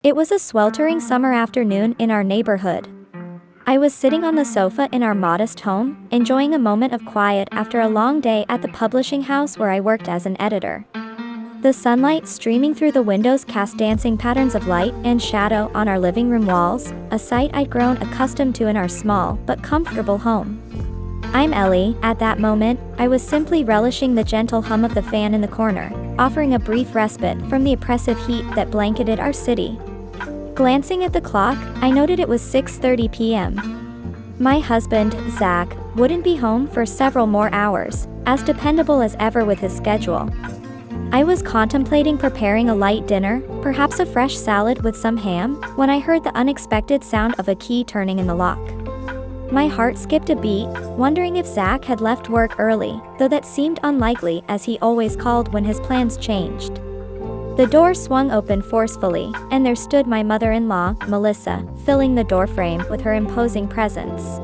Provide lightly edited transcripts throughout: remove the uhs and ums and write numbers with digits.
It was a sweltering summer afternoon in our neighborhood. I was sitting on the sofa in our modest home, enjoying a moment of quiet after a long day at the publishing house where I worked as an editor. The sunlight streaming through the windows cast dancing patterns of light and shadow on our living room walls, a sight I'd grown accustomed to in our small but comfortable home. I'm Ellie. At that moment, I was simply relishing the gentle hum of the fan in the corner, offering a brief respite from the oppressive heat that blanketed our city. Glancing at the clock, I noted it was 6:30 p.m. My husband, Zach, wouldn't be home for several more hours, as dependable as ever with his schedule. I was contemplating preparing a light dinner, perhaps a fresh salad with some ham, when I heard the unexpected sound of a key turning in the lock. My heart skipped a beat, wondering if Zach had left work early, though that seemed unlikely as he always called when his plans changed. The door swung open forcefully, and there stood my mother-in-law, Melissa, filling the doorframe with her imposing presence.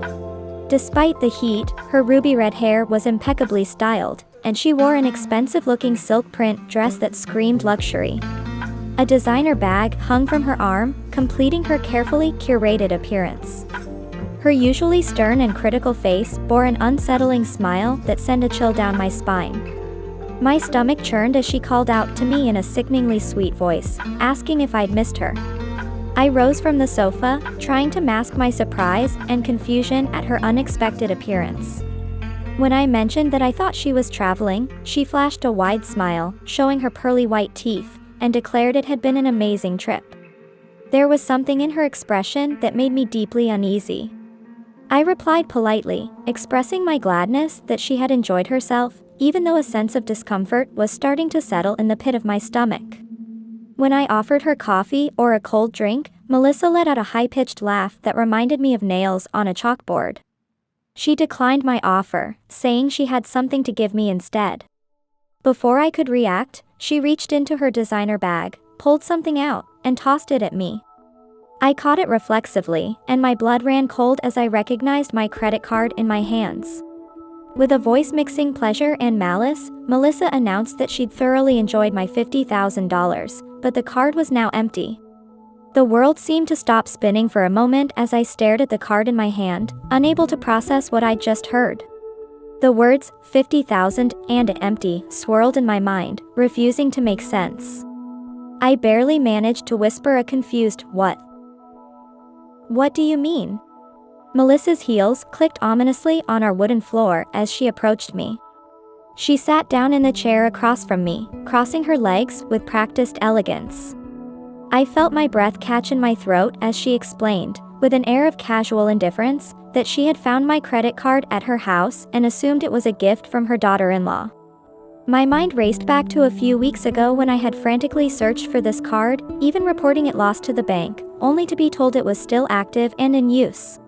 Despite the heat, her ruby-red hair was impeccably styled, and she wore an expensive-looking silk print dress that screamed luxury. A designer bag hung from her arm, completing her carefully curated appearance. Her usually stern and critical face bore an unsettling smile that sent a chill down my spine. My stomach churned as she called out to me in a sickeningly sweet voice, asking if I'd missed her. I rose from the sofa, trying to mask my surprise and confusion at her unexpected appearance. When I mentioned that I thought she was traveling, she flashed a wide smile, showing her pearly white teeth, and declared it had been an amazing trip. There was something in her expression that made me deeply uneasy. I replied politely, expressing my gladness that she had enjoyed herself, even though a sense of discomfort was starting to settle in the pit of my stomach. When I offered her coffee or a cold drink, Melissa let out a high-pitched laugh that reminded me of nails on a chalkboard. She declined my offer, saying she had something to give me instead. Before I could react, she reached into her designer bag, pulled something out, and tossed it at me. I caught it reflexively, and my blood ran cold as I recognized my credit card in my hands. With a voice mixing pleasure and malice, Melissa announced that she'd thoroughly enjoyed my $50,000, but the card was now empty. The world seemed to stop spinning for a moment as I stared at the card in my hand, unable to process what I'd just heard. The words, 50,000 and empty, swirled in my mind, refusing to make sense. I barely managed to whisper a confused, "What? What do you mean?" Melissa's heels clicked ominously on our wooden floor as she approached me. She sat down in the chair across from me, crossing her legs with practiced elegance. I felt my breath catch in my throat as she explained, with an air of casual indifference, that she had found my credit card at her house and assumed it was a gift from her daughter-in-law. My mind raced back to a few weeks ago when I had frantically searched for this card, even reporting it lost to the bank, only to be told it was still active and in use.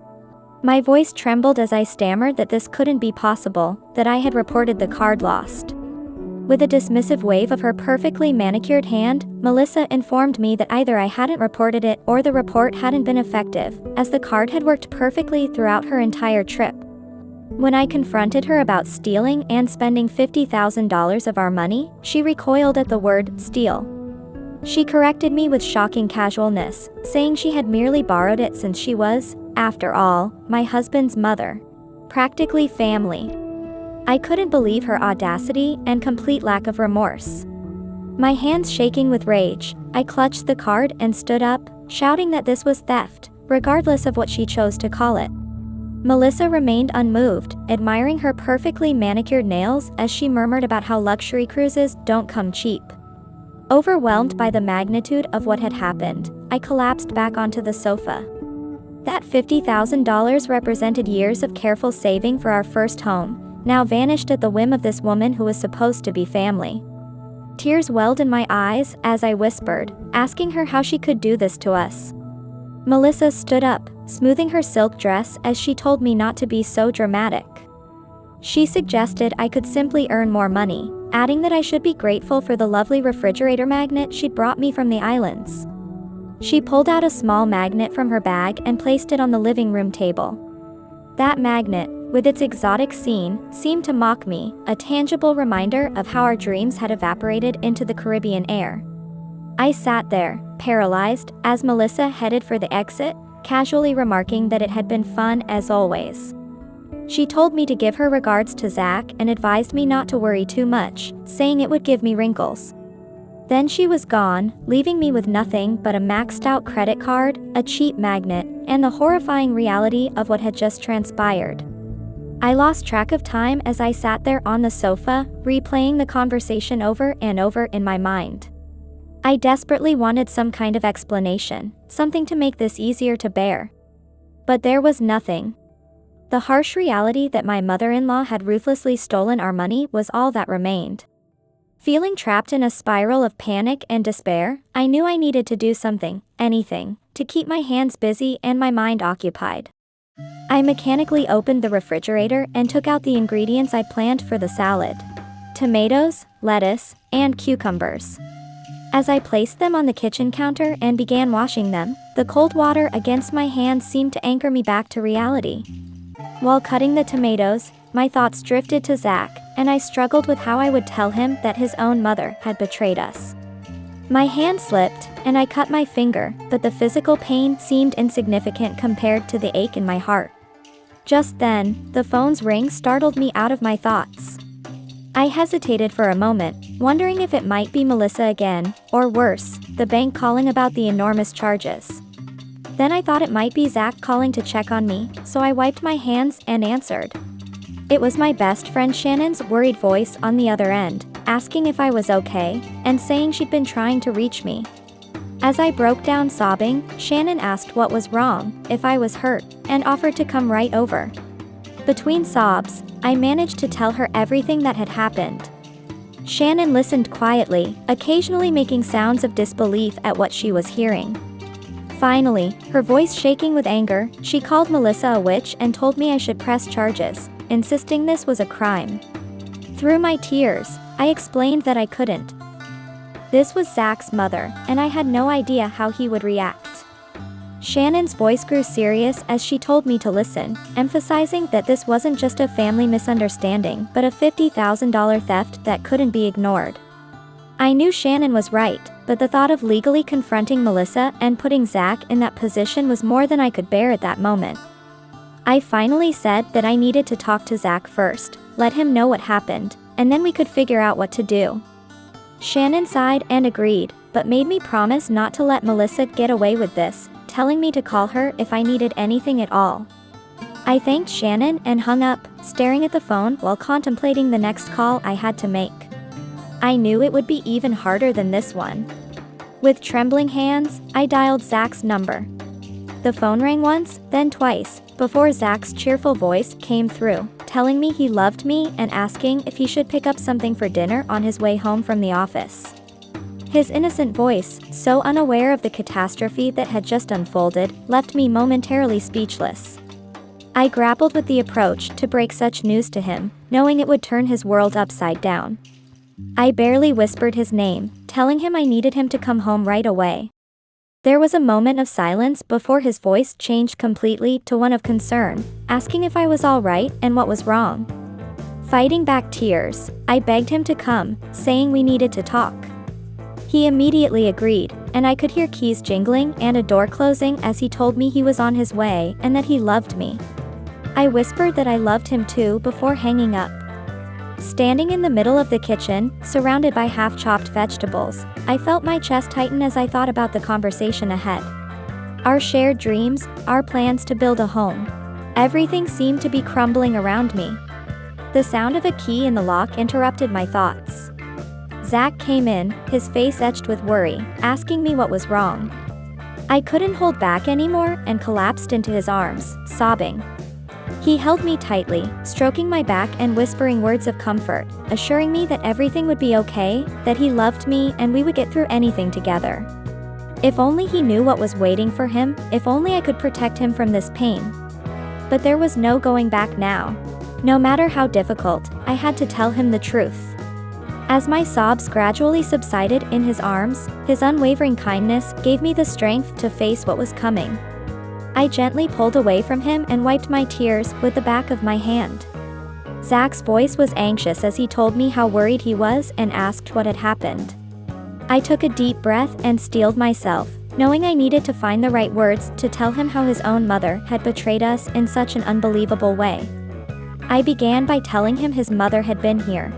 My voice trembled as I stammered that this couldn't be possible, that I had reported the card lost. With a dismissive wave of her perfectly manicured hand, Melissa informed me that either I hadn't reported it or the report hadn't been effective, as the card had worked perfectly throughout her entire trip. When I confronted her about stealing and spending $50,000 of our money, she recoiled at the word steal. She corrected me with shocking casualness, saying she had merely borrowed it since she was, after all, my husband's mother. Practically family. I couldn't believe her audacity and complete lack of remorse. My hands shaking with rage, I clutched the card and stood up, shouting that this was theft, regardless of what she chose to call it. Melissa remained unmoved, admiring her perfectly manicured nails as she murmured about how luxury cruises don't come cheap. Overwhelmed by the magnitude of what had happened, I collapsed back onto the sofa. That $50,000 represented years of careful saving for our first home, now vanished at the whim of this woman who was supposed to be family. Tears welled in my eyes as I whispered, asking her how she could do this to us. Melissa stood up, smoothing her silk dress as she told me not to be so dramatic. She suggested I could simply earn more money, adding that I should be grateful for the lovely refrigerator magnet she'd brought me from the islands. She pulled out a small magnet from her bag and placed it on the living room table. That magnet, with its exotic scene, seemed to mock me, a tangible reminder of how our dreams had evaporated into the Caribbean air. I sat there, paralyzed, as Melissa headed for the exit, casually remarking that it had been fun as always. She told me to give her regards to Zach and advised me not to worry too much, saying it would give me wrinkles. Then she was gone, leaving me with nothing but a maxed out credit card, a cheap magnet, and the horrifying reality of what had just transpired. I lost track of time as I sat there on the sofa, replaying the conversation over and over in my mind. I desperately wanted some kind of explanation, something to make this easier to bear. But there was nothing. The harsh reality that my mother-in-law had ruthlessly stolen our money was all that remained. Feeling trapped in a spiral of panic and despair, I knew I needed to do something, anything, to keep my hands busy and my mind occupied. I mechanically opened the refrigerator and took out the ingredients I planned for the salad: tomatoes, lettuce, and cucumbers. As I placed them on the kitchen counter and began washing them, the cold water against my hands seemed to anchor me back to reality. While cutting the tomatoes, my thoughts drifted to Zach, and I struggled with how I would tell him that his own mother had betrayed us. My hand slipped, and I cut my finger, but the physical pain seemed insignificant compared to the ache in my heart. Just then, the phone's ring startled me out of my thoughts. I hesitated for a moment, wondering if it might be Melissa again, or worse, the bank calling about the enormous charges. Then I thought it might be Zach calling to check on me, so I wiped my hands and answered. It was my best friend Shannon's worried voice on the other end, asking if I was okay, and saying she'd been trying to reach me. As I broke down sobbing, Shannon asked what was wrong, if I was hurt, and offered to come right over. Between sobs, I managed to tell her everything that had happened. Shannon listened quietly, occasionally making sounds of disbelief at what she was hearing. Finally, her voice shaking with anger, she called Melissa a witch and told me I should press charges, insisting this was a crime. Through my tears, I explained that I couldn't. This was Zach's mother, and I had no idea how he would react. Shannon's voice grew serious as she told me to listen, emphasizing that this wasn't just a family misunderstanding but a $50,000 theft that couldn't be ignored. I knew Shannon was right, but the thought of legally confronting Melissa and putting Zach in that position was more than I could bear at that moment. I finally said that I needed to talk to Zach first, let him know what happened, and then we could figure out what to do. Shannon sighed and agreed, but made me promise not to let Melissa get away with this, telling me to call her if I needed anything at all. I thanked Shannon and hung up, staring at the phone while contemplating the next call I had to make. I knew it would be even harder than this one. With trembling hands, I dialed Zach's number. The phone rang once, then twice, before Zach's cheerful voice came through, telling me he loved me and asking if he should pick up something for dinner on his way home from the office. His innocent voice, so unaware of the catastrophe that had just unfolded, left me momentarily speechless. I grappled with the approach to break such news to him, knowing it would turn his world upside down. I barely whispered his name, telling him I needed him to come home right away. There was a moment of silence before his voice changed completely to one of concern, asking if I was all right and what was wrong. Fighting back tears, I begged him to come, saying we needed to talk. He immediately agreed, and I could hear keys jingling and a door closing as he told me he was on his way and that he loved me. I whispered that I loved him too before hanging up. Standing in the middle of the kitchen, surrounded by half-chopped vegetables, I felt my chest tighten as I thought about the conversation ahead. Our shared dreams, our plans to build a home. Everything seemed to be crumbling around me. The sound of a key in the lock interrupted my thoughts. Zach came in, his face etched with worry, asking me what was wrong. I couldn't hold back anymore and collapsed into his arms, sobbing. He held me tightly, stroking my back and whispering words of comfort, assuring me that everything would be okay, that he loved me and we would get through anything together. If only he knew what was waiting for him, if only I could protect him from this pain. But there was no going back now. No matter how difficult, I had to tell him the truth. As my sobs gradually subsided in his arms, his unwavering kindness gave me the strength to face what was coming. I gently pulled away from him and wiped my tears with the back of my hand. Zach's voice was anxious as he told me how worried he was and asked what had happened. I took a deep breath and steeled myself, knowing I needed to find the right words to tell him how his own mother had betrayed us in such an unbelievable way. I began by telling him his mother had been here.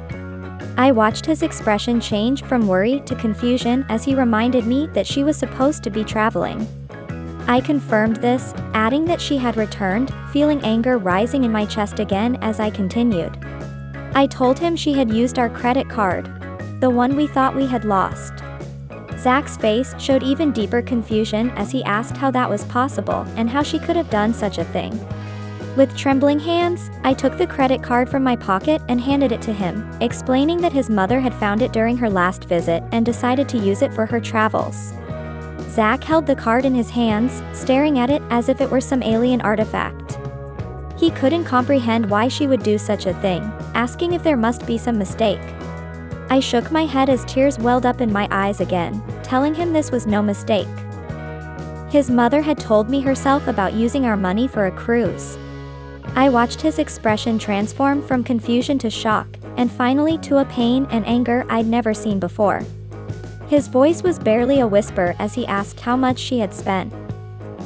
I watched his expression change from worry to confusion as he reminded me that she was supposed to be traveling. I confirmed this, adding that she had returned, feeling anger rising in my chest again as I continued. I told him she had used our credit card, the one we thought we had lost. Zach's face showed even deeper confusion as he asked how that was possible and how she could have done such a thing. With trembling hands, I took the credit card from my pocket and handed it to him, explaining that his mother had found it during her last visit and decided to use it for her travels. Zach held the card in his hands, staring at it as if it were some alien artifact. He couldn't comprehend why she would do such a thing, asking if there must be some mistake. I shook my head as tears welled up in my eyes again, telling him this was no mistake. His mother had told me herself about using our money for a cruise. I watched his expression transform from confusion to shock, and finally to a pain and anger I'd never seen before. His voice was barely a whisper as he asked how much she had spent.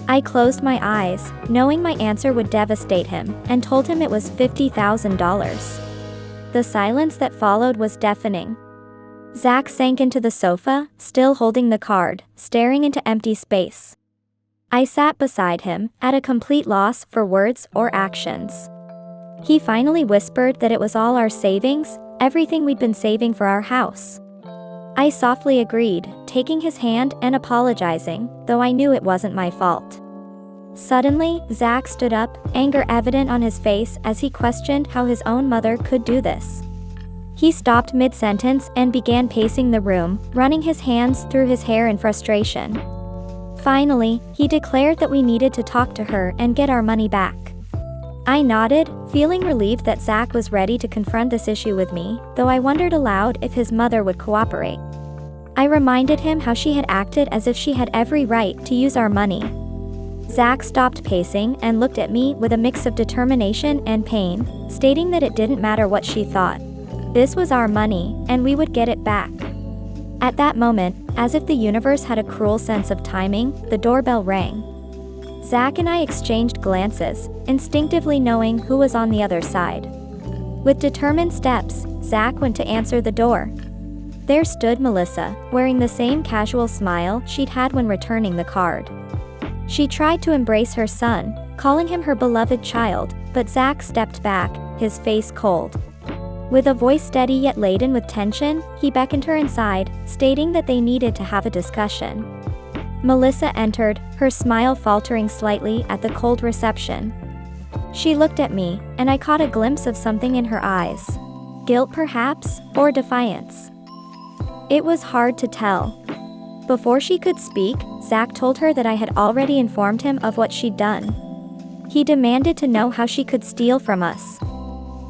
I closed my eyes, knowing my answer would devastate him, and told him it was $50,000. The silence that followed was deafening. Zach sank into the sofa, still holding the card, staring into empty space. I sat beside him, at a complete loss for words or actions. He finally whispered that it was all our savings, everything we'd been saving for our house. I softly agreed, taking his hand and apologizing, though I knew it wasn't my fault. Suddenly, Zach stood up, anger evident on his face as he questioned how his own mother could do this. He stopped mid-sentence and began pacing the room, running his hands through his hair in frustration. Finally, he declared that we needed to talk to her and get our money back. I nodded, feeling relieved that Zach was ready to confront this issue with me, though I wondered aloud if his mother would cooperate. I reminded him how she had acted as if she had every right to use our money. Zach stopped pacing and looked at me with a mix of determination and pain, stating that it didn't matter what she thought. This was our money, and we would get it back. At that moment, as if the universe had a cruel sense of timing, the doorbell rang. Zach and I exchanged glances, instinctively knowing who was on the other side. With determined steps, Zach went to answer the door. There stood Melissa, wearing the same casual smile she'd had when returning the card. She tried to embrace her son, calling him her beloved child, but Zach stepped back, his face cold. With a voice steady yet laden with tension, he beckoned her inside, stating that they needed to have a discussion. Melissa entered, her smile faltering slightly at the cold reception. She looked at me, and I caught a glimpse of something in her eyes. Guilt perhaps, or defiance. It was hard to tell. Before she could speak, Zach told her that I had already informed him of what she'd done. He demanded to know how she could steal from us.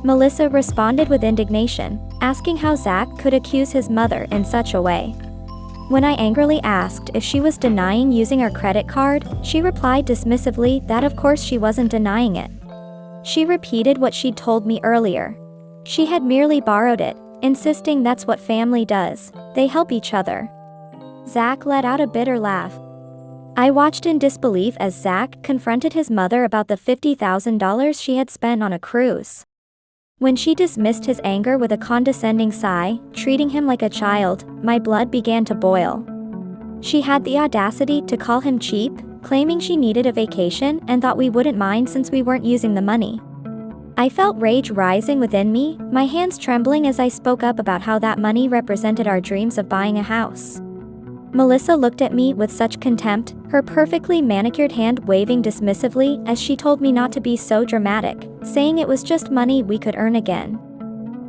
Melissa responded with indignation, asking how Zach could accuse his mother in such a way. When I angrily asked if she was denying using our credit card, she replied dismissively that of course she wasn't denying it. She repeated what she'd told me earlier. She had merely borrowed it, insisting that's what family does, they help each other. Zach let out a bitter laugh. I watched in disbelief as Zach confronted his mother about the $50,000 she had spent on a cruise. When she dismissed his anger with a condescending sigh, treating him like a child, my blood began to boil. She had the audacity to call him cheap, claiming she needed a vacation and thought we wouldn't mind since we weren't using the money. I felt rage rising within me, my hands trembling as I spoke up about how that money represented our dreams of buying a house. Melissa looked at me with such contempt, her perfectly manicured hand waving dismissively as she told me not to be so dramatic, saying it was just money we could earn again.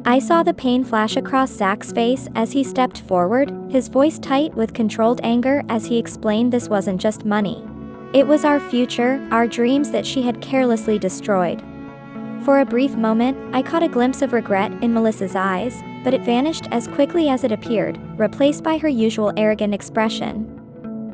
I saw the pain flash across Zach's face as he stepped forward, his voice tight with controlled anger as he explained this wasn't just money. It was our future, our dreams that she had carelessly destroyed. For a brief moment, I caught a glimpse of regret in Melissa's eyes, but it vanished as quickly as it appeared, replaced by her usual arrogant expression.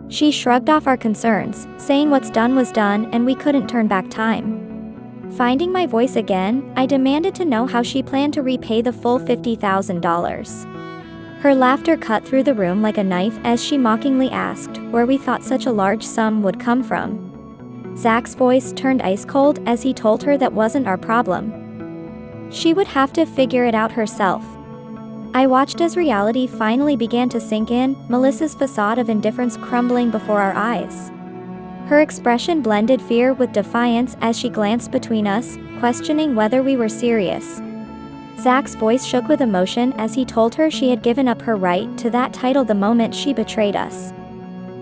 She shrugged off our concerns, saying what's done was done and we couldn't turn back time. Finding my voice again, I demanded to know how she planned to repay the full $50,000. Her laughter cut through the room like a knife as she mockingly asked where we thought such a large sum would come from. Zach's voice turned ice cold as he told her that wasn't our problem. She would have to figure it out herself. I watched as reality finally began to sink in, Melissa's facade of indifference crumbling before our eyes. Her expression blended fear with defiance as she glanced between us, questioning whether we were serious. Zach's voice shook with emotion as he told her she had given up her right to that title the moment she betrayed us.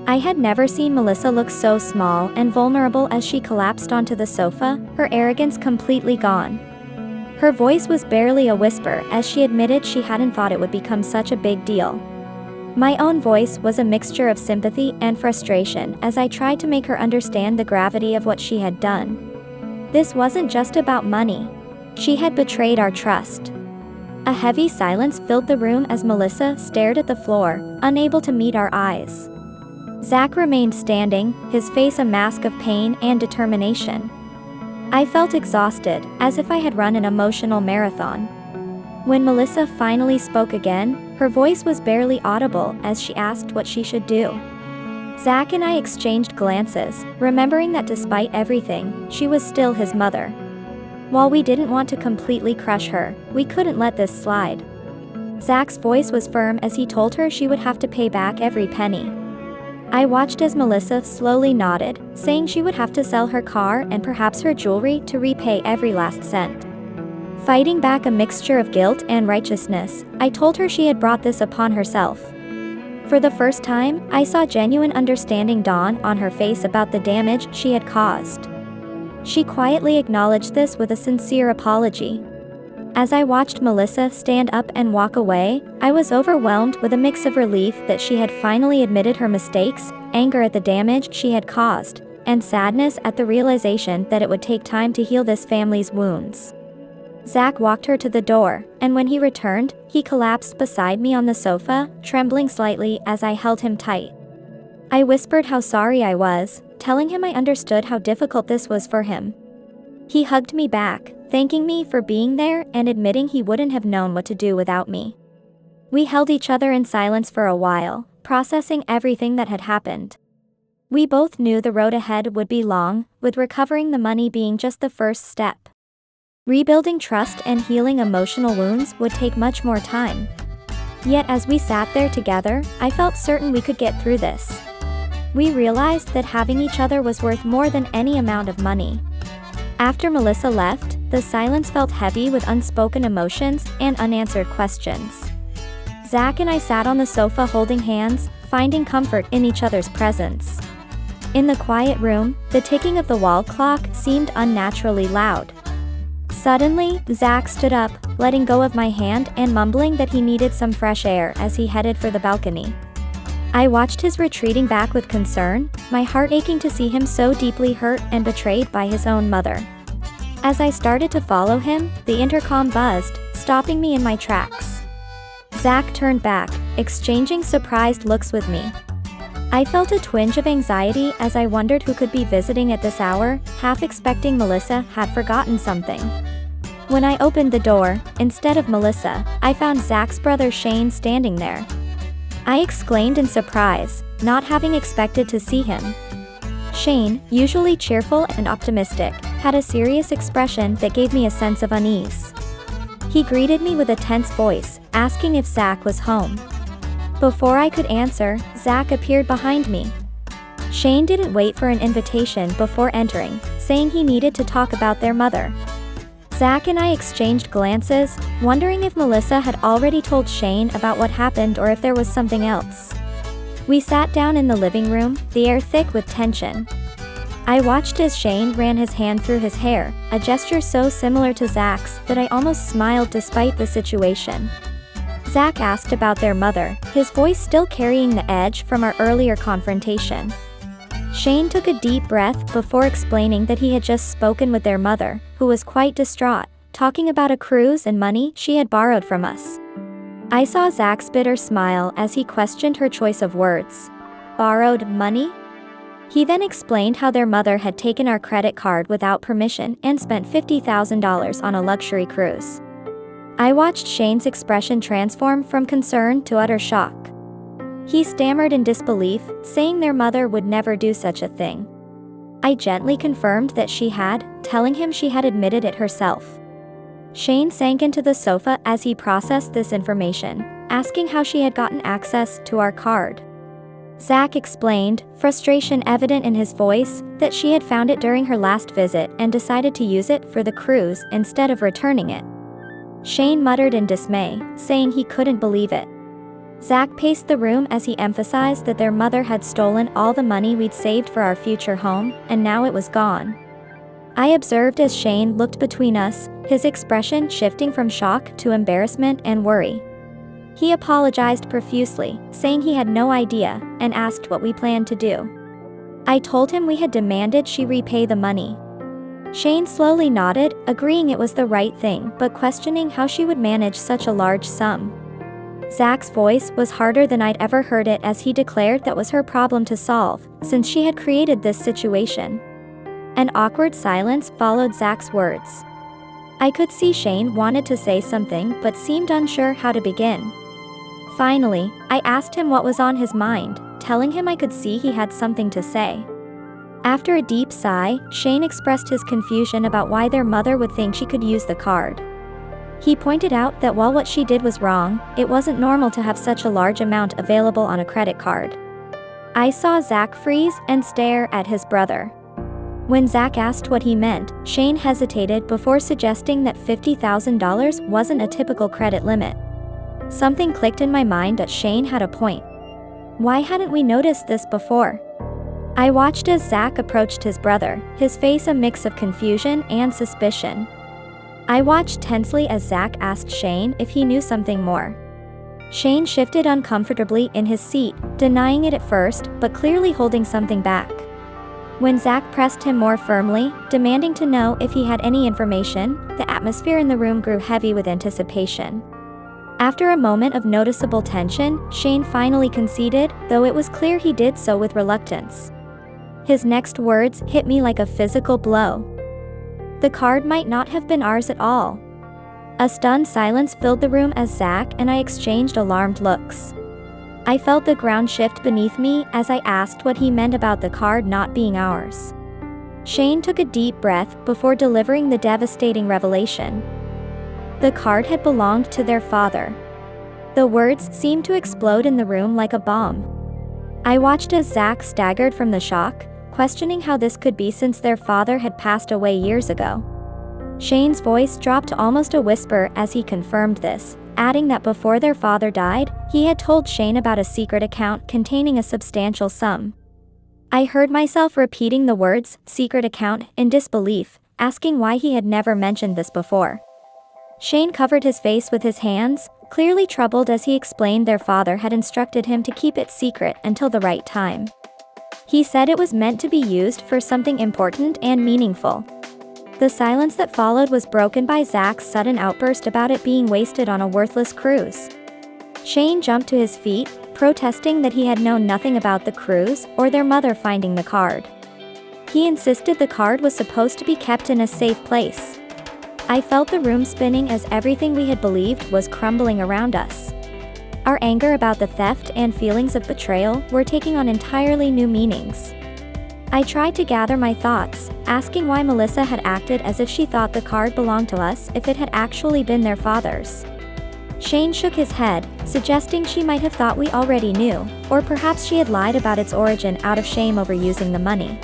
I had never seen Melissa look so small and vulnerable as she collapsed onto the sofa, her arrogance completely gone. Her voice was barely a whisper as she admitted she hadn't thought it would become such a big deal. My own voice was a mixture of sympathy and frustration as I tried to make her understand the gravity of what she had done. This wasn't just about money. She had betrayed our trust. A heavy silence filled the room as Melissa stared at the floor, unable to meet our eyes. Zach remained standing, his face a mask of pain and determination. I felt exhausted, as if I had run an emotional marathon. When Melissa finally spoke again, her voice was barely audible as she asked what she should do. Zach and I exchanged glances, remembering that despite everything, she was still his mother. While we didn't want to completely crush her, we couldn't let this slide. Zach's voice was firm as he told her she would have to pay back every penny. I watched as Melissa slowly nodded, saying she would have to sell her car and perhaps her jewelry to repay every last cent. Fighting back a mixture of guilt and righteousness, I told her she had brought this upon herself. For the first time, I saw genuine understanding dawn on her face about the damage she had caused. She quietly acknowledged this with a sincere apology. As I watched Melissa stand up and walk away, I was overwhelmed with a mix of relief that she had finally admitted her mistakes, anger at the damage she had caused, and sadness at the realization that it would take time to heal this family's wounds. Zach walked her to the door, and when he returned, he collapsed beside me on the sofa, trembling slightly as I held him tight. I whispered how sorry I was, telling him I understood how difficult this was for him. He hugged me back, thanking me for being there and admitting he wouldn't have known what to do without me. We held each other in silence for a while, processing everything that had happened. We both knew the road ahead would be long, with recovering the money being just the first step. Rebuilding trust and healing emotional wounds would take much more time. Yet as we sat there together, I felt certain we could get through this. We realized that having each other was worth more than any amount of money. After Melissa left, the silence felt heavy with unspoken emotions and unanswered questions. Zach and I sat on the sofa holding hands, finding comfort in each other's presence. In the quiet room, the ticking of the wall clock seemed unnaturally loud. Suddenly, Zach stood up, letting go of my hand and mumbling that he needed some fresh air as he headed for the balcony. I watched his retreating back with concern, my heart aching to see him so deeply hurt and betrayed by his own mother. As I started to follow him, the intercom buzzed, stopping me in my tracks. Zach turned back, exchanging surprised looks with me. I felt a twinge of anxiety as I wondered who could be visiting at this hour, half expecting Melissa had forgotten something. When I opened the door, instead of Melissa, I found Zach's brother Shane standing there. I exclaimed in surprise, not having expected to see him. Shane, usually cheerful and optimistic, had a serious expression that gave me a sense of unease. He greeted me with a tense voice, asking if Zach was home. Before I could answer, Zach appeared behind me. Shane didn't wait for an invitation before entering, saying he needed to talk about their mother. Zach and I exchanged glances, wondering if Melissa had already told Shane about what happened or if there was something else. We sat down in the living room, the air thick with tension. I watched as Shane ran his hand through his hair, a gesture so similar to Zach's that I almost smiled despite the situation. Zach asked about their mother, his voice still carrying the edge from our earlier confrontation. Shane took a deep breath before explaining that he had just spoken with their mother, who was quite distraught, talking about a cruise and money she had borrowed from us. I saw Zach's bitter smile as he questioned her choice of words. Borrowed money? He then explained how their mother had taken our credit card without permission and spent $50,000 on a luxury cruise. I watched Shane's expression transform from concern to utter shock. He stammered in disbelief, saying their mother would never do such a thing. I gently confirmed that she had, telling him she had admitted it herself. Shane sank into the sofa as he processed this information, asking how she had gotten access to our card. Zach explained, frustration evident in his voice, that she had found it during her last visit and decided to use it for the cruise instead of returning it. Shane muttered in dismay, saying he couldn't believe it. Zach paced the room as he emphasized that their mother had stolen all the money we'd saved for our future home, and now it was gone. I observed as Shane looked between us, his expression shifting from shock to embarrassment and worry. He apologized profusely, saying he had no idea, and asked what we planned to do. I told him we had demanded she repay the money. Shane slowly nodded, agreeing it was the right thing but questioning how she would manage such a large sum. Zach's voice was harder than I'd ever heard it as he declared that was her problem to solve, since she had created this situation. An awkward silence followed Zach's words. I could see Shane wanted to say something but seemed unsure how to begin. Finally, I asked him what was on his mind, telling him I could see he had something to say. After a deep sigh, Shane expressed his confusion about why their mother would think she could use the card. He pointed out that while what she did was wrong, it wasn't normal to have such a large amount available on a credit card. I saw Zach freeze and stare at his brother. When Zach asked what he meant, Shane hesitated before suggesting that $50,000 wasn't a typical credit limit. Something clicked in my mind that Shane had a point. Why hadn't we noticed this before? I watched as Zach approached his brother, his face a mix of confusion and suspicion. I watched tensely as Zach asked Shane if he knew something more. Shane shifted uncomfortably in his seat, denying it at first, but clearly holding something back. When Zach pressed him more firmly, demanding to know if he had any information, the atmosphere in the room grew heavy with anticipation. After a moment of noticeable tension, Shane finally conceded, though it was clear he did so with reluctance. His next words hit me like a physical blow. The card might not have been ours at all. A stunned silence filled the room as Zach and I exchanged alarmed looks. I felt the ground shift beneath me as I asked what he meant about the card not being ours. Shane took a deep breath before delivering the devastating revelation. The card had belonged to their father. The words seemed to explode in the room like a bomb. I watched as Zach staggered from the shock, questioning how this could be since their father had passed away years ago. Shane's voice dropped to almost a whisper as he confirmed this, adding that before their father died, he had told Shane about a secret account containing a substantial sum. I heard myself repeating the words, secret account, in disbelief, asking why he had never mentioned this before. Shane covered his face with his hands, clearly troubled as he explained their father had instructed him to keep it secret until the right time. He said it was meant to be used for something important and meaningful. The silence that followed was broken by Zach's sudden outburst about it being wasted on a worthless cruise. Shane jumped to his feet, protesting that he had known nothing about the cruise or their mother finding the card. He insisted the card was supposed to be kept in a safe place. I felt the room spinning as everything we had believed was crumbling around us. Our anger about the theft and feelings of betrayal were taking on entirely new meanings. I tried to gather my thoughts, asking why Melissa had acted as if she thought the card belonged to us if it had actually been their father's. Shane shook his head, suggesting she might have thought we already knew, or perhaps she had lied about its origin out of shame over using the money.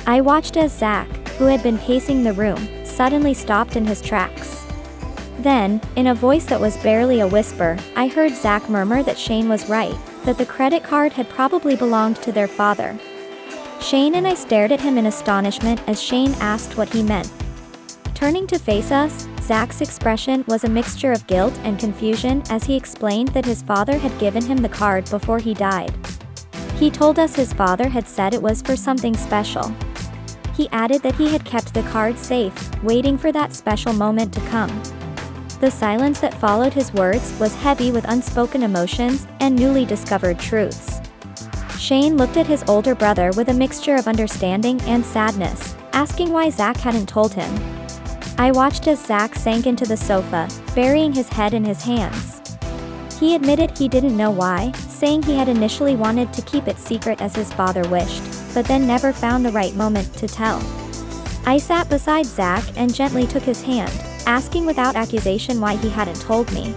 I watched as Zach, who had been pacing the room, suddenly stopped in his tracks. Then, in a voice that was barely a whisper, I heard Zach murmur that Shane was right, that the credit card had probably belonged to their father. Shane and I stared at him in astonishment as Shane asked what he meant. Turning to face us, Zach's expression was a mixture of guilt and confusion as he explained that his father had given him the card before he died. He told us his father had said it was for something special. He added that he had kept the card safe, waiting for that special moment to come. The silence that followed his words was heavy with unspoken emotions and newly discovered truths. Shane looked at his older brother with a mixture of understanding and sadness, asking why Zach hadn't told him. I watched as Zach sank into the sofa, burying his head in his hands. He admitted he didn't know why, saying he had initially wanted to keep it secret as his father wished, but then never found the right moment to tell. I sat beside Zach and gently took his hand, asking without accusation why he hadn't told me.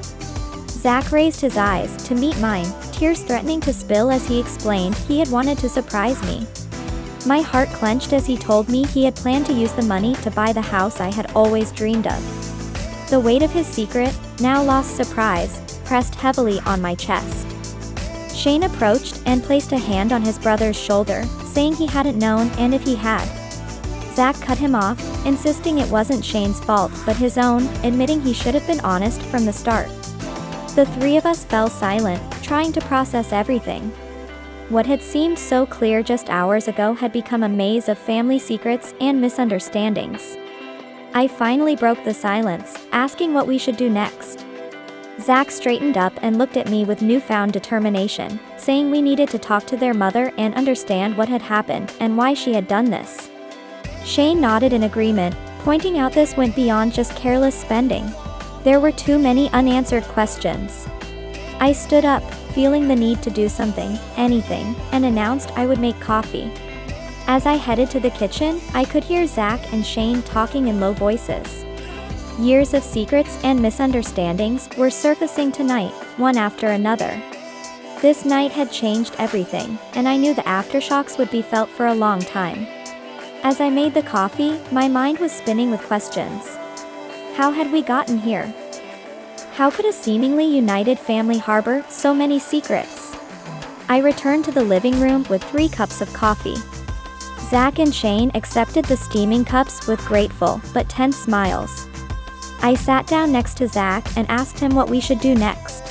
Zach raised his eyes to meet mine, tears threatening to spill as he explained he had wanted to surprise me. My heart clenched as he told me he had planned to use the money to buy the house I had always dreamed of. The weight of his secret, now lost surprise, pressed heavily on my chest. Shane approached and placed a hand on his brother's shoulder, saying he hadn't known and if he had. Zach cut him off, insisting it wasn't Shane's fault but his own, admitting he should have been honest from the start. The three of us fell silent, trying to process everything. What had seemed so clear just hours ago had become a maze of family secrets and misunderstandings. I finally broke the silence, asking what we should do next. Zach straightened up and looked at me with newfound determination, saying we needed to talk to their mother and understand what had happened and why she had done this. Shane nodded in agreement, pointing out this went beyond just careless spending. There were too many unanswered questions. I stood up, feeling the need to do something, anything, and announced I would make coffee. As I headed to the kitchen, I could hear Zach and Shane talking in low voices. Years of secrets and misunderstandings were surfacing tonight, one after another. This night had changed everything, and I knew the aftershocks would be felt for a long time. As I made the coffee, my mind was spinning with questions. How had we gotten here? How could a seemingly united family harbor so many secrets? I returned to the living room with 3 cups of coffee. Zach and Shane accepted the steaming cups with grateful but tense smiles. I sat down next to Zach and asked him what we should do next.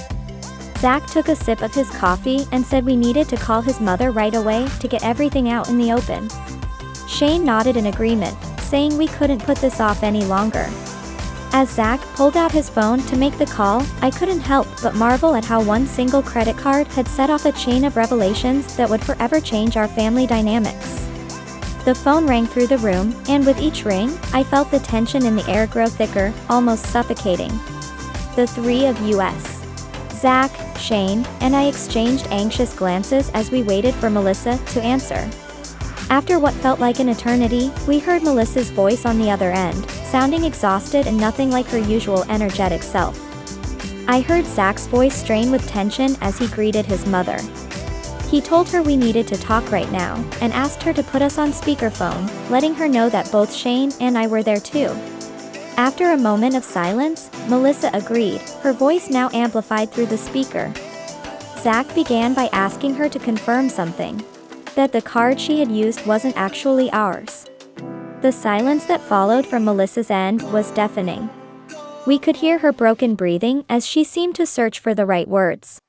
Zach took a sip of his coffee and said we needed to call his mother right away to get everything out in the open. Shane nodded in agreement, saying we couldn't put this off any longer. As Zach pulled out his phone to make the call, I couldn't help but marvel at how one single credit card had set off a chain of revelations that would forever change our family dynamics. The phone rang through the room, and with each ring, I felt the tension in the air grow thicker, almost suffocating. The three of us. Zach, Shane, and I exchanged anxious glances as we waited for Melissa to answer. After what felt like an eternity, we heard Melissa's voice on the other end, sounding exhausted and nothing like her usual energetic self. I heard Zach's voice strain with tension as he greeted his mother. He told her we needed to talk right now, and asked her to put us on speakerphone, letting her know that both Shane and I were there too. After a moment of silence, Melissa agreed, her voice now amplified through the speaker. Zach began by asking her to confirm something. That the card she had used wasn't actually ours. The silence that followed from Melissa's end was deafening. We could hear her broken breathing as she seemed to search for the right words.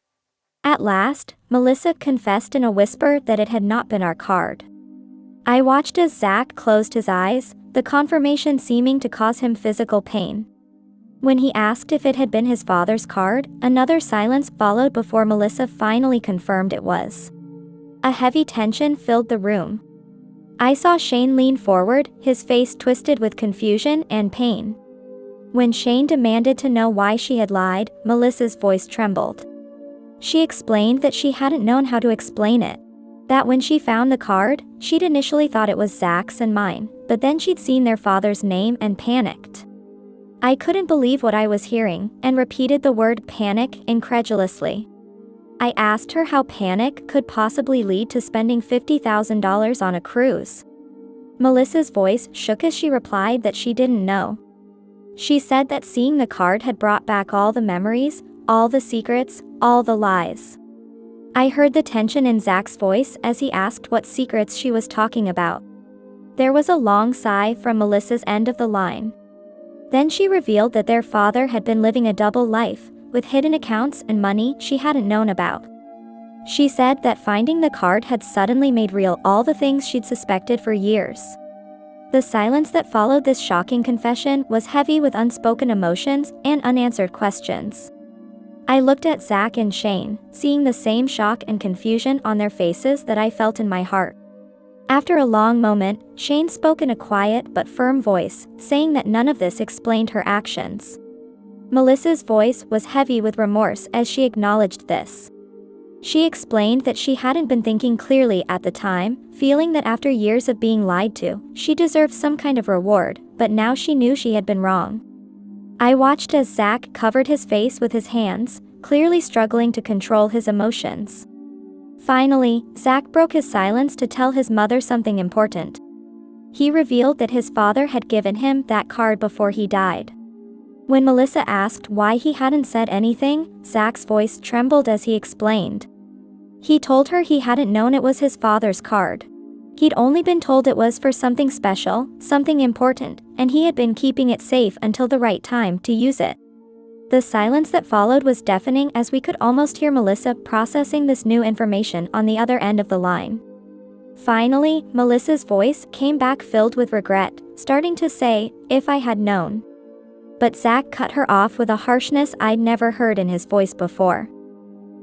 At last, Melissa confessed in a whisper that it had not been our card. I watched as Zach closed his eyes, the confirmation seeming to cause him physical pain. When he asked if it had been his father's card, another silence followed before Melissa finally confirmed it was. A heavy tension filled the room. I saw Shane lean forward, his face twisted with confusion and pain. When Shane demanded to know why she had lied, Melissa's voice trembled. She explained that she hadn't known how to explain it. That when she found the card, she'd initially thought it was Zach's and mine, but then she'd seen their father's name and panicked. I couldn't believe what I was hearing, and repeated the word panic incredulously. I asked her how panic could possibly lead to spending $50,000 on a cruise. Melissa's voice shook as she replied that she didn't know. She said that seeing the card had brought back all the memories, all the secrets, all the lies. I heard the tension in Zach's voice as he asked what secrets she was talking about. There was a long sigh from Melissa's end of the line. Then she revealed that their father had been living a double life, with hidden accounts and money she hadn't known about. She said that finding the card had suddenly made real all the things she'd suspected for years. The silence that followed this shocking confession was heavy with unspoken emotions and unanswered questions. I looked at Zach and Shane, seeing the same shock and confusion on their faces that I felt in my heart. After a long moment, Shane spoke in a quiet but firm voice, saying that none of this explained her actions. Melissa's voice was heavy with remorse as she acknowledged this. She explained that she hadn't been thinking clearly at the time, feeling that after years of being lied to, she deserved some kind of reward, but now she knew she had been wrong. I watched as Zach covered his face with his hands, clearly struggling to control his emotions. Finally, Zach broke his silence to tell his mother something important. He revealed that his father had given him that card before he died. When Melissa asked why he hadn't said anything, Zach's voice trembled as he explained. He told her he hadn't known it was his father's card. He'd only been told it was for something special, something important, and he had been keeping it safe until the right time to use it. The silence that followed was deafening as we could almost hear Melissa processing this new information on the other end of the line. Finally, Melissa's voice came back filled with regret, starting to say, "If I had known." But Zach cut her off with a harshness I'd never heard in his voice before.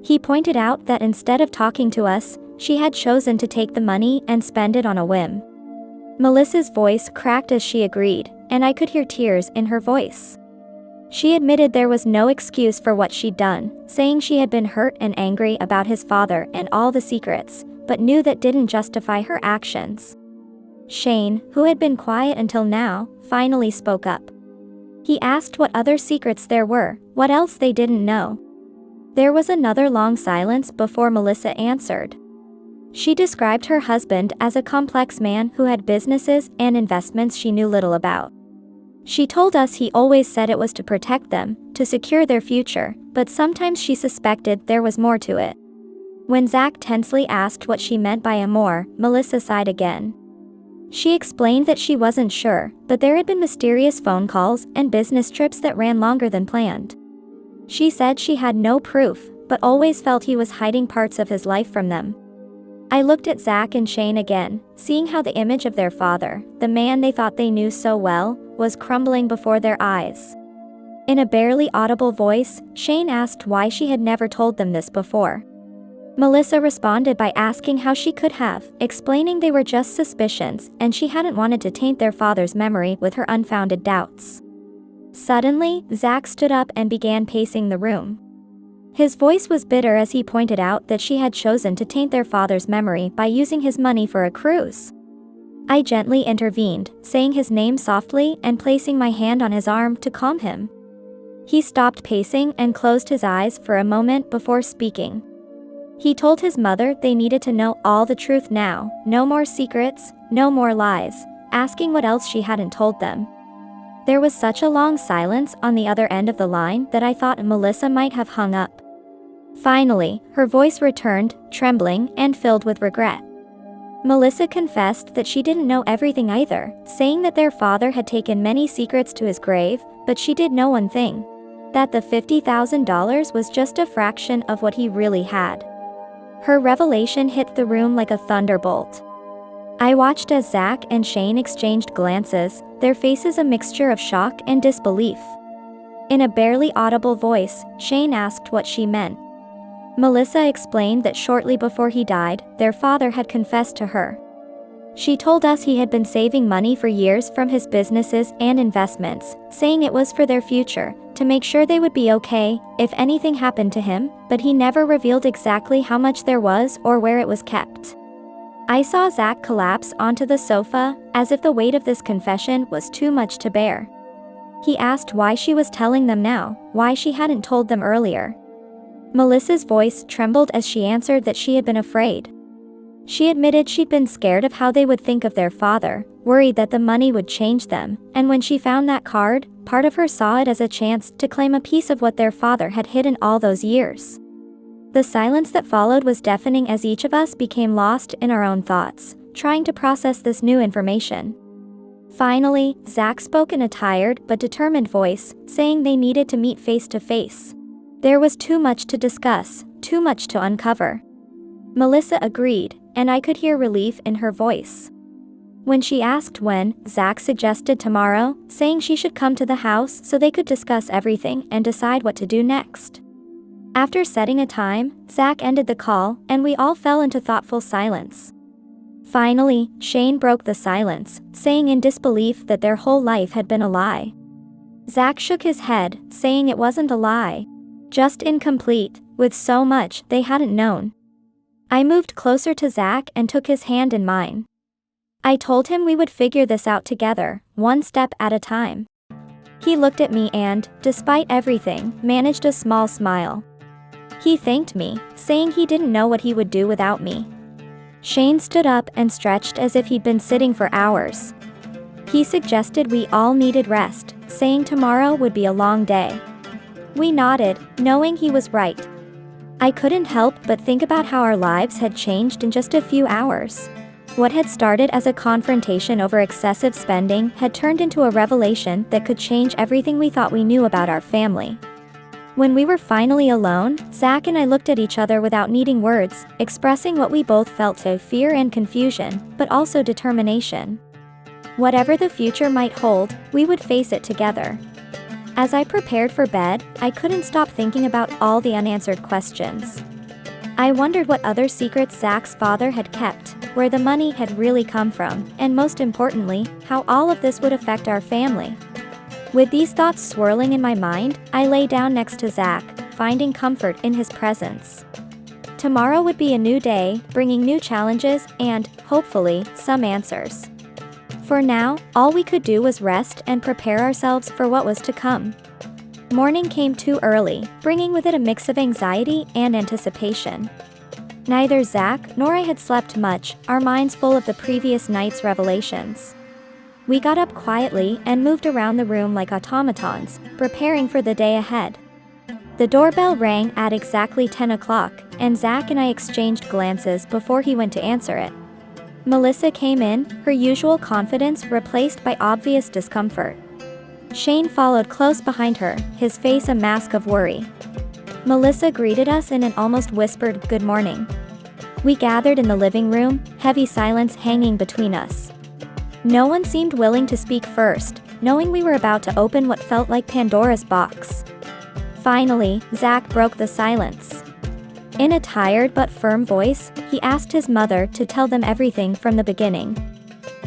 He pointed out that instead of talking to us, she had chosen to take the money and spend it on a whim. Melissa's voice cracked as she agreed, and I could hear tears in her voice. She admitted there was no excuse for what she'd done, saying she had been hurt and angry about his father and all the secrets, but knew that didn't justify her actions. Shane, who had been quiet until now, finally spoke up. He asked what other secrets there were, what else they didn't know. There was another long silence before Melissa answered. She described her husband as a complex man who had businesses and investments she knew little about. She told us he always said it was to protect them, to secure their future, but sometimes she suspected there was more to it. When Zach tensely asked what she meant by amour, Melissa sighed again. She explained that she wasn't sure, but there had been mysterious phone calls and business trips that ran longer than planned. She said she had no proof, but always felt he was hiding parts of his life from them. I looked at Zach and Shane again, seeing how the image of their father, the man they thought they knew so well, was crumbling before their eyes. In a barely audible voice, Shane asked why she had never told them this before. Melissa responded by asking how she could have, explaining they were just suspicions and she hadn't wanted to taint their father's memory with her unfounded doubts. Suddenly, Zach stood up and began pacing the room. His voice was bitter as he pointed out that she had chosen to taint their father's memory by using his money for a cruise. I gently intervened, saying his name softly and placing my hand on his arm to calm him. He stopped pacing and closed his eyes for a moment before speaking. He told his mother they needed to know all the truth now, no more secrets, no more lies, asking what else she hadn't told them. There was such a long silence on the other end of the line that I thought Melissa might have hung up. Finally, her voice returned, trembling and filled with regret. Melissa confessed that she didn't know everything either, saying that their father had taken many secrets to his grave, but she did know one thing: that the $50,000 was just a fraction of what he really had. Her revelation hit the room like a thunderbolt. I watched as Zach and Shane exchanged glances, their faces a mixture of shock and disbelief. In a barely audible voice, Shane asked what she meant. Melissa explained that shortly before he died, their father had confessed to her. She told us he had been saving money for years from his businesses and investments, saying it was for their future, to make sure they would be okay if anything happened to him, but he never revealed exactly how much there was or where it was kept. I saw Zach collapse onto the sofa, as if the weight of this confession was too much to bear. He asked why she was telling them now, why she hadn't told them earlier. Melissa's voice trembled as she answered that she had been afraid. She admitted she'd been scared of how they would think of their father, worried that the money would change them, and when she found that card, part of her saw it as a chance to claim a piece of what their father had hidden all those years. The silence that followed was deafening as each of us became lost in our own thoughts, trying to process this new information. Finally, Zach spoke in a tired but determined voice, saying they needed to meet face to face. There was too much to discuss, too much to uncover. Melissa agreed, and I could hear relief in her voice. When she asked when, Zach suggested tomorrow, saying she should come to the house so they could discuss everything and decide what to do next. After setting a time, Zach ended the call, and we all fell into thoughtful silence. Finally, Shane broke the silence, saying in disbelief that their whole life had been a lie. Zach shook his head, saying it wasn't a lie. Just incomplete, with so much they hadn't known. I moved closer to Zach and took his hand in mine. I told him we would figure this out together, one step at a time. He looked at me and, despite everything, managed a small smile. He thanked me, saying he didn't know what he would do without me. Shane stood up and stretched as if he'd been sitting for hours. He suggested we all needed rest, saying tomorrow would be a long day. We nodded, knowing he was right. I couldn't help but think about how our lives had changed in just a few hours. What had started as a confrontation over excessive spending had turned into a revelation that could change everything we thought we knew about our family. When we were finally alone, Zach and I looked at each other without needing words, expressing what we both felt: fear and confusion, but also determination. Whatever the future might hold, we would face it together. As I prepared for bed, I couldn't stop thinking about all the unanswered questions. I wondered what other secrets Zach's father had kept, where the money had really come from, and most importantly, how all of this would affect our family. With these thoughts swirling in my mind, I lay down next to Zach, finding comfort in his presence. Tomorrow would be a new day, bringing new challenges and, hopefully, some answers. For now, all we could do was rest and prepare ourselves for what was to come. Morning came too early, bringing with it a mix of anxiety and anticipation. Neither Zach nor I had slept much, our minds full of the previous night's revelations. We got up quietly and moved around the room like automatons, preparing for the day ahead. The doorbell rang at exactly 10 o'clock, and Zach and I exchanged glances before he went to answer it. Melissa came in, her usual confidence replaced by obvious discomfort. Shane followed close behind her, his face a mask of worry. Melissa greeted us in an almost whispered "good morning." We gathered in the living room, heavy silence hanging between us. No one seemed willing to speak first, knowing we were about to open what felt like Pandora's box. Finally, Zach broke the silence. In a tired but firm voice, he asked his mother to tell them everything from the beginning.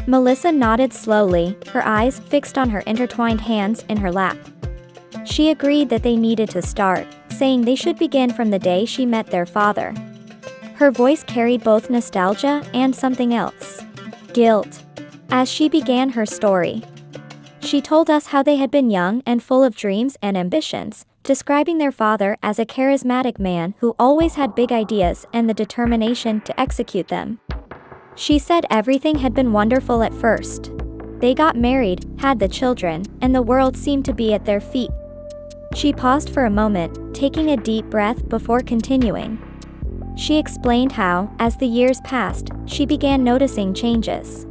Melissa nodded slowly, her eyes fixed on her intertwined hands in her lap. She agreed that they needed to start, saying they should begin from the day she met their father. Her voice carried both nostalgia and something else: guilt. As she began her story, she told us how they had been young and full of dreams and ambitions, describing their father as a charismatic man who always had big ideas and the determination to execute them. She said everything had been wonderful at first. They got married, had the children, and the world seemed to be at their feet. She paused for a moment, taking a deep breath before continuing. She explained how, as the years passed, she began noticing changes.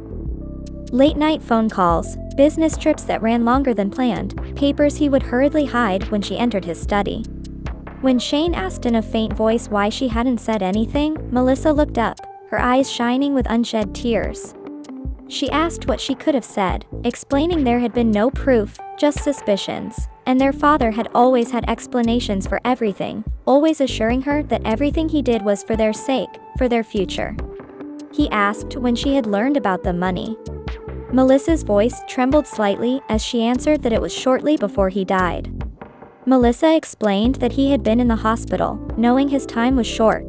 Late-night phone calls, business trips that ran longer than planned, papers he would hurriedly hide when she entered his study. When Shane asked in a faint voice why she hadn't said anything, Melissa looked up, her eyes shining with unshed tears. She asked what she could have said, explaining there had been no proof, just suspicions, and their father had always had explanations for everything, always assuring her that everything he did was for their sake, for their future. He asked when she had learned about the money. Melissa's voice trembled slightly as she answered that it was shortly before he died. Melissa explained that he had been in the hospital, knowing his time was short.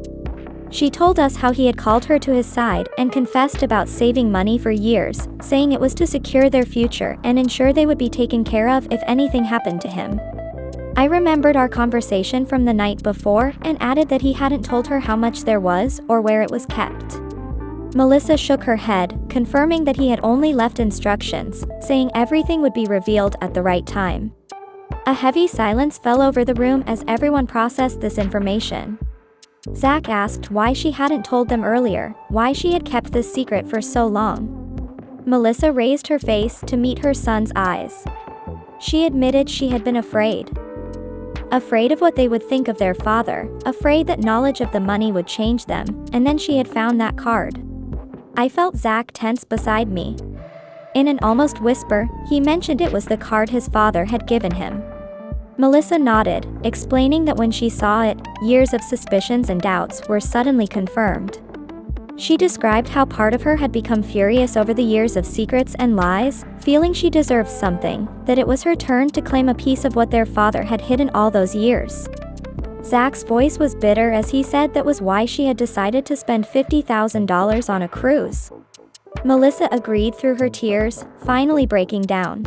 She told us how he had called her to his side and confessed about saving money for years, saying it was to secure their future and ensure they would be taken care of if anything happened to him. I remembered our conversation from the night before and added that he hadn't told her how much there was or where it was kept. Melissa shook her head, confirming that he had only left instructions, saying everything would be revealed at the right time. A heavy silence fell over the room as everyone processed this information. Zach asked why she hadn't told them earlier, why she had kept this secret for so long. Melissa raised her face to meet her son's eyes. She admitted she had been afraid. Afraid of what they would think of their father, afraid that knowledge of the money would change them, and then she had found that card. I felt Zach tense beside me. In an almost whisper, he mentioned it was the card his father had given him. Melissa nodded, explaining that when she saw it, years of suspicions and doubts were suddenly confirmed. She described how part of her had become furious over the years of secrets and lies, feeling she deserved something, that it was her turn to claim a piece of what their father had hidden all those years. Zach's voice was bitter as he said that was why she had decided to spend $50,000 on a cruise. Melissa agreed through her tears, finally breaking down.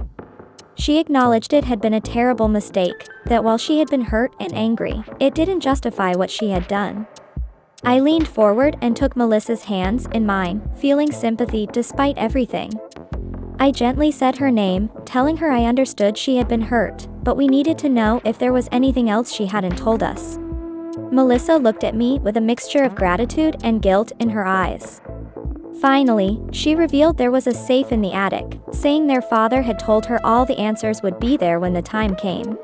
She acknowledged it had been a terrible mistake, that while she had been hurt and angry, it didn't justify what she had done. I leaned forward and took Melissa's hands in mine, feeling sympathy despite everything. I gently said her name, telling her I understood she had been hurt, but we needed to know if there was anything else she hadn't told us. Melissa looked at me with a mixture of gratitude and guilt in her eyes. Finally, she revealed there was a safe in the attic, saying their father had told her all the answers would be there when the time came.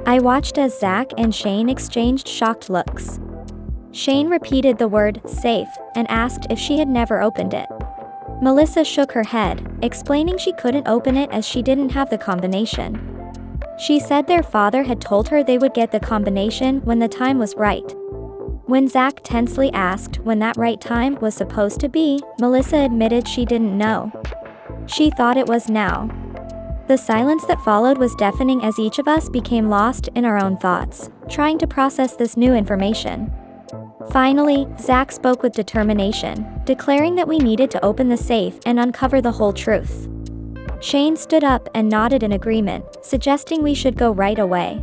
I watched as Zach and Shane exchanged shocked looks. Shane repeated the word safe and asked if she had never opened it. Melissa shook her head, explaining she couldn't open it as she didn't have the combination. She said their father had told her they would get the combination when the time was right. When Zach tensely asked when that right time was supposed to be, Melissa admitted she didn't know. She thought it was now. The silence that followed was deafening as each of us became lost in our own thoughts, trying to process this new information. Finally, Zach spoke with determination, declaring that we needed to open the safe and uncover the whole truth. Shane stood up and nodded in agreement, suggesting we should go right away.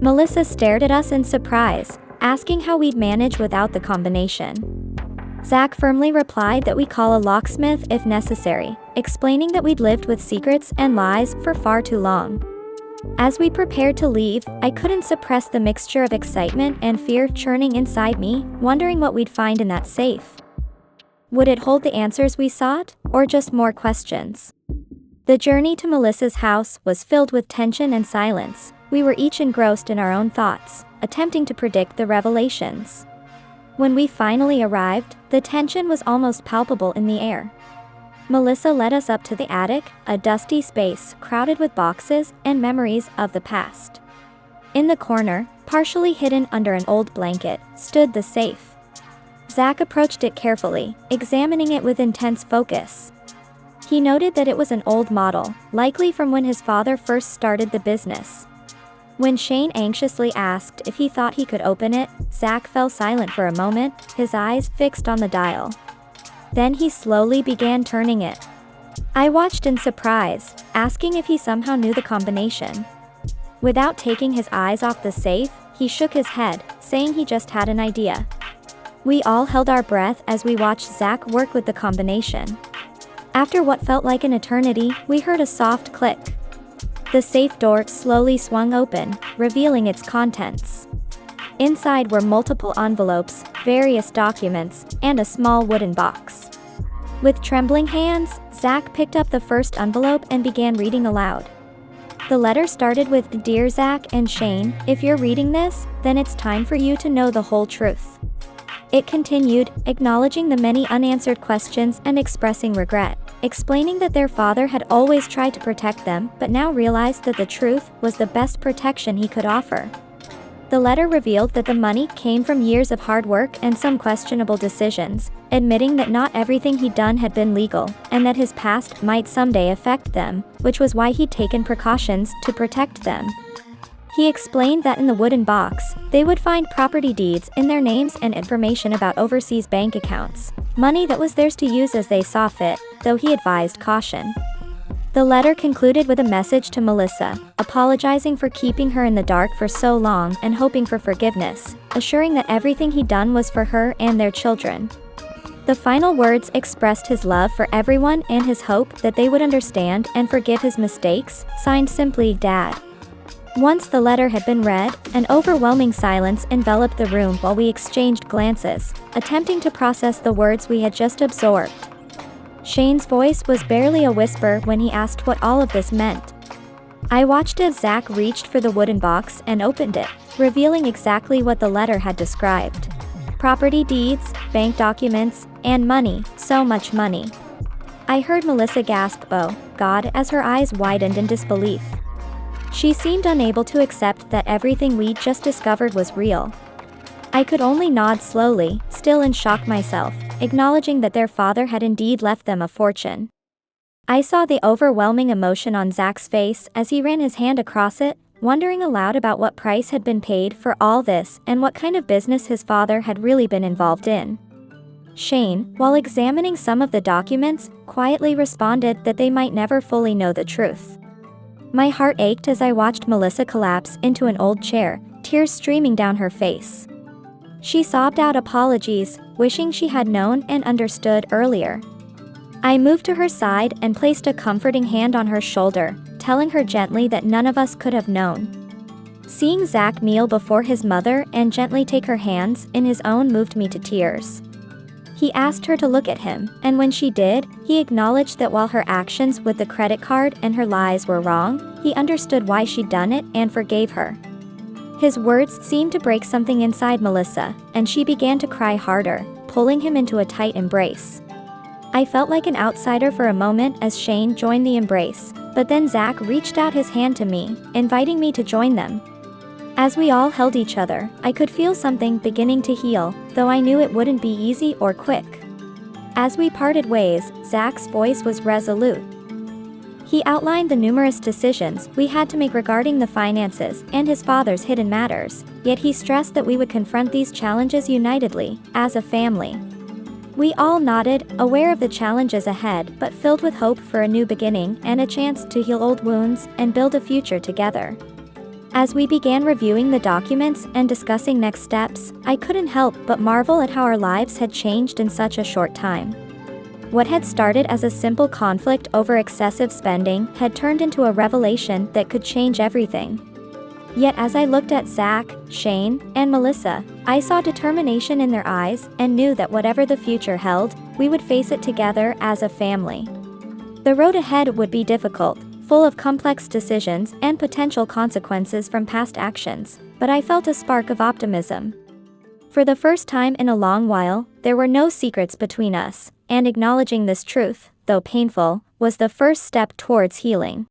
Melissa stared at us in surprise, asking how we'd manage without the combination. Zach firmly replied that we call a locksmith if necessary, explaining that we'd lived with secrets and lies for far too long. As we prepared to leave, I couldn't suppress the mixture of excitement and fear churning inside me, wondering what we'd find in that safe. Would it hold the answers we sought, or just more questions? The journey to Melissa's house was filled with tension and silence. We were each engrossed in our own thoughts, attempting to predict the revelations. When we finally arrived, the tension was almost palpable in the air. Melissa led us up to the attic, a dusty space crowded with boxes and memories of the past. In the corner, partially hidden under an old blanket, stood the safe. Zach approached it carefully, examining it with intense focus. He noted that it was an old model, likely from when his father first started the business. When Shane anxiously asked if he thought he could open it, Zach fell silent for a moment, his eyes fixed on the dial. Then he slowly began turning it. I watched in surprise, asking if he somehow knew the combination. Without taking his eyes off the safe, he shook his head, saying he just had an idea. We all held our breath as we watched Zach work with the combination. After what felt like an eternity, we heard a soft click. The safe door slowly swung open, revealing its contents. Inside were multiple envelopes, various documents, and a small wooden box. With trembling hands, Zach picked up the first envelope and began reading aloud. The letter started with, "Dear Zach and Shane, if you're reading this, then it's time for you to know the whole truth." It continued, acknowledging the many unanswered questions and expressing regret, explaining that their father had always tried to protect them but now realized that the truth was the best protection he could offer. The letter revealed that the money came from years of hard work and some questionable decisions, admitting that not everything he'd done had been legal, and that his past might someday affect them, which was why he'd taken precautions to protect them. He explained that in the wooden box, they would find property deeds in their names and information about overseas bank accounts, money that was theirs to use as they saw fit, though he advised caution. The letter concluded with a message to Melissa, apologizing for keeping her in the dark for so long and hoping for forgiveness, assuring that everything he'd done was for her and their children. The final words expressed his love for everyone and his hope that they would understand and forgive his mistakes, signed simply, Dad. Once the letter had been read, an overwhelming silence enveloped the room while we exchanged glances, attempting to process the words we had just absorbed. Shane's voice was barely a whisper when he asked what all of this meant. I watched as Zach reached for the wooden box and opened it, revealing exactly what the letter had described. Property deeds, bank documents, and money, so much money. I heard Melissa gasp, "Oh, God," as her eyes widened in disbelief. She seemed unable to accept that everything we'd just discovered was real. I could only nod slowly, still in shock myself, acknowledging that their father had indeed left them a fortune. I saw the overwhelming emotion on Zach's face as he ran his hand across it, wondering aloud about what price had been paid for all this and what kind of business his father had really been involved in. Shane, while examining some of the documents, quietly responded that they might never fully know the truth. My heart ached as I watched Melissa collapse into an old chair, tears streaming down her face. She sobbed out apologies, wishing she had known and understood earlier. I moved to her side and placed a comforting hand on her shoulder, telling her gently that none of us could have known. Seeing Zach kneel before his mother and gently take her hands in his own moved me to tears. He asked her to look at him, and when she did, he acknowledged that while her actions with the credit card and her lies were wrong, he understood why she'd done it and forgave her. His words seemed to break something inside Melissa, and she began to cry harder, pulling him into a tight embrace. I felt like an outsider for a moment as Shane joined the embrace, but then Zach reached out his hand to me, inviting me to join them. As we all held each other, I could feel something beginning to heal, though I knew it wouldn't be easy or quick. As we parted ways, Zach's voice was resolute. He outlined the numerous decisions we had to make regarding the finances and his father's hidden matters, yet he stressed that we would confront these challenges unitedly, as a family. We all nodded, aware of the challenges ahead but filled with hope for a new beginning and a chance to heal old wounds and build a future together. As we began reviewing the documents and discussing next steps, I couldn't help but marvel at how our lives had changed in such a short time. What had started as a simple conflict over excessive spending had turned into a revelation that could change everything. Yet as I looked at Zach, Shane, and Melissa, I saw determination in their eyes and knew that whatever the future held, we would face it together as a family. The road ahead would be difficult, full of complex decisions and potential consequences from past actions, but I felt a spark of optimism. For the first time in a long while, there were no secrets between us, and acknowledging this truth, though painful, was the first step towards healing.